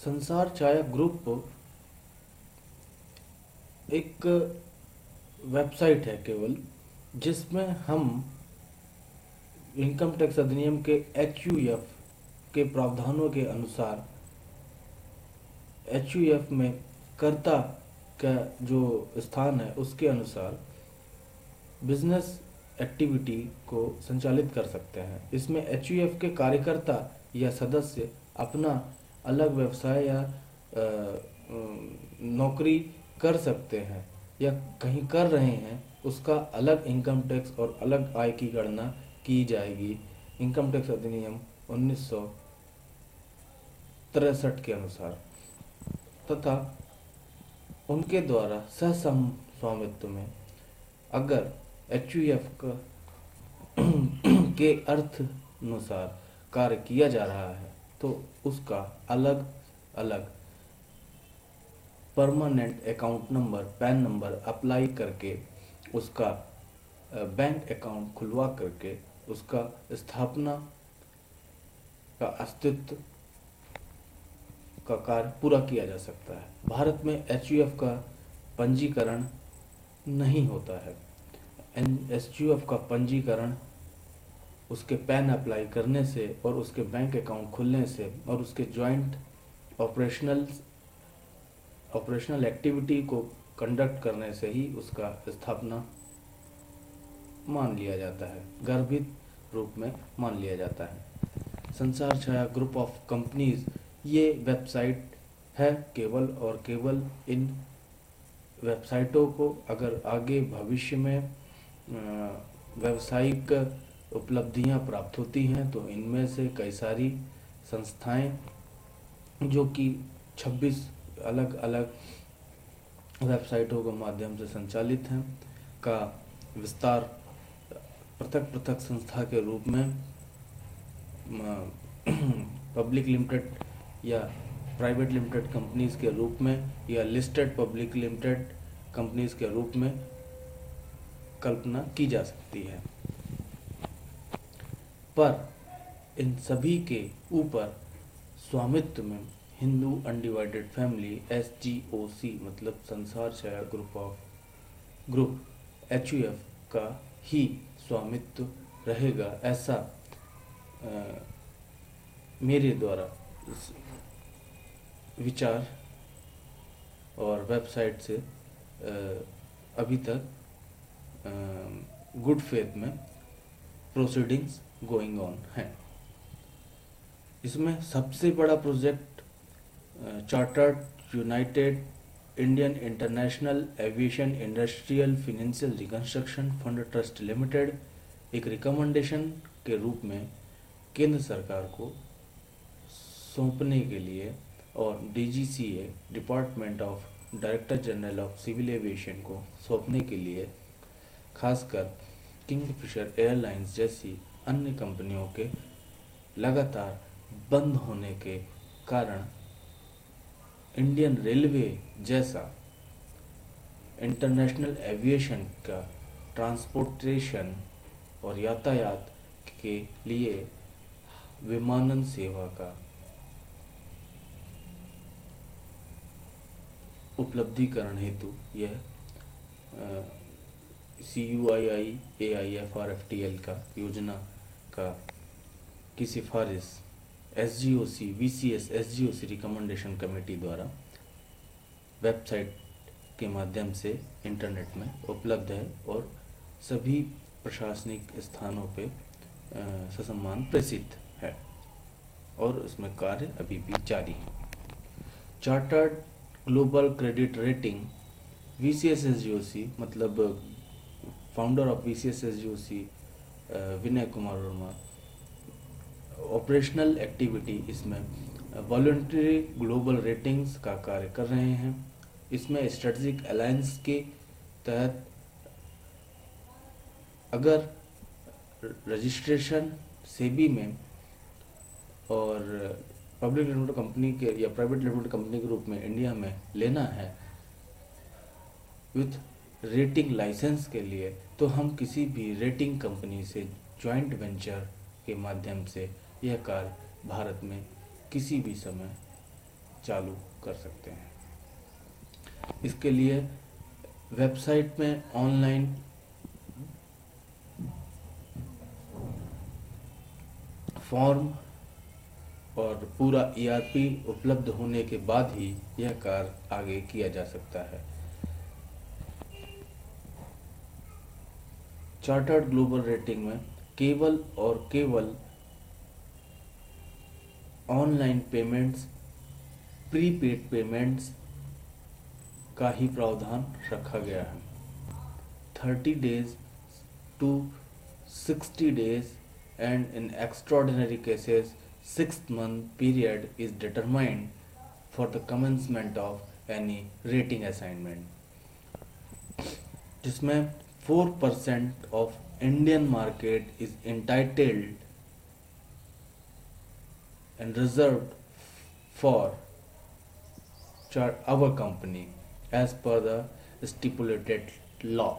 संसार छाया ग्रुप एक वेबसाइट है केवल, जिसमें हम इनकम टैक्स अधिनियम के HUF के प्रावधानों के अनुसार HUF में कर्ता का जो स्थान है उसके अनुसार बिजनेस एक्टिविटी को संचालित कर सकते हैं। इसमें HUF के कार्यकर्ता या सदस्य अपना अलग व्यवसाय या नौकरी कर सकते हैं या कहीं कर रहे हैं, उसका अलग इनकम टैक्स और अलग आय की गणना की जाएगी इनकम टैक्स अधिनियम 1963 के अनुसार। तथा उनके द्वारा सहसम स्वामित्व में अगर HUF के अर्थ अनुसार कार्य किया जा रहा है तो उसका अलग अलग permanent account number pan number apply करके उसका बैंक अकाउंट खुलवा करके उसका स्थापना का अस्तित्व का कार्य पूरा किया जा सकता है। भारत में HUF का पंजीकरण नहीं होता है। HUF का पंजीकरण उसके पैन अप्लाई करने से और उसके बैंक अकाउंट खुलने से और उसके जॉइंट ऑपरेशनल एक्टिविटी को कंडक्ट करने से ही उसका स्थापना मान लिया जाता है, गर्भित रूप में मान लिया जाता है। संसार छाया ग्रुप ऑफ कंपनीज ये वेबसाइट है केवल और केवल। इन वेबसाइटों को अगर आगे भविष्य में व्यावसायिक उपलब्धियां प्राप्त होती हैं तो इनमें से कई सारी संस्थाएं जो कि 26 अलग अलग वेबसाइटों के माध्यम से संचालित हैं का विस्तार पृथक पृथक संस्था के रूप में पब्लिक लिमिटेड या प्राइवेट लिमिटेड कंपनीज के रूप में या लिस्टेड पब्लिक लिमिटेड कंपनीज के रूप में कल्पना की जा सकती है। पर इन सभी के ऊपर स्वामित्व में हिंदू अनडिवाइडेड फैमिली SGOC मतलब संसार छाया ग्रुप HUF का ही स्वामित्व रहेगा, ऐसा मेरे द्वारा विचार और वेबसाइट से अभी तक गुड फेथ में प्रोसीडिंग्स गोइंग ऑन है। इसमें सबसे बड़ा project chartered United Indian international aviation industrial financial reconstruction fund trust limited एक रिकमेंडेशन के रूप में केंद्र सरकार को सौंपने के लिए और DGCA department of director general of civil aviation को सौंपने के लिए खासकर किंगफिशर एयरलाइंस जैसी अन्य कंपनियों के लगातार बंद होने के कारण इंडियन रेलवे जैसा इंटरनेशनल एविएशन का ट्रांसपोर्टेशन और यातायात के लिए विमानन सेवा का उपलब्धिकरण हेतु यह CUII AIFRFTL का योजना का की सिफारिश SGOC VCS SGOC recommendation committee द्वारा वेबसाइट के माध्यम से इंटरनेट में उपलब्ध है और सभी प्रशासनिक स्थानों पे ससम्मान प्रेषित है और उसमें कार्य अभी भी जारी है। Chartered global credit rating VCS SGOC मतलब founder of VCS SGOC Vinay Kumar Verma operational activity इसमें वॉलंटरी ग्लोबल रेटिंग्स का कार्य कर रहे हैं। इसमें स्ट्रेटेजिक अलायंस के तहत अगर रजिस्ट्रेशन सेबी में और पब्लिक लिमिटेड कंपनी के या प्राइवेट लिमिटेड कंपनी के रूप में इंडिया में लेना है विथ रेटिंग लाइसेंस के लिए, तो हम किसी भी रेटिंग कंपनी से जॉइंट वेंचर के माध्यम से यह कार्य भारत में किसी भी समय चालू कर सकते हैं। इसके लिए वेबसाइट में ऑनलाइन फॉर्म और पूरा ईआरपी उपलब्ध होने के बाद ही यह कार्य आगे किया जा सकता है। चार्टर्ड ग्लोबल रेटिंग में केवल और केवल ऑनलाइन पेमेंट्स, प्रीपेड पेमेंट्स का ही प्रावधान रखा गया है। 30 days to 60 days and in extraordinary cases 6-month period is determined for the commencement of any rating assignment, जिसमें 4% of Indian market is entitled and reserved for our company as per the stipulated law.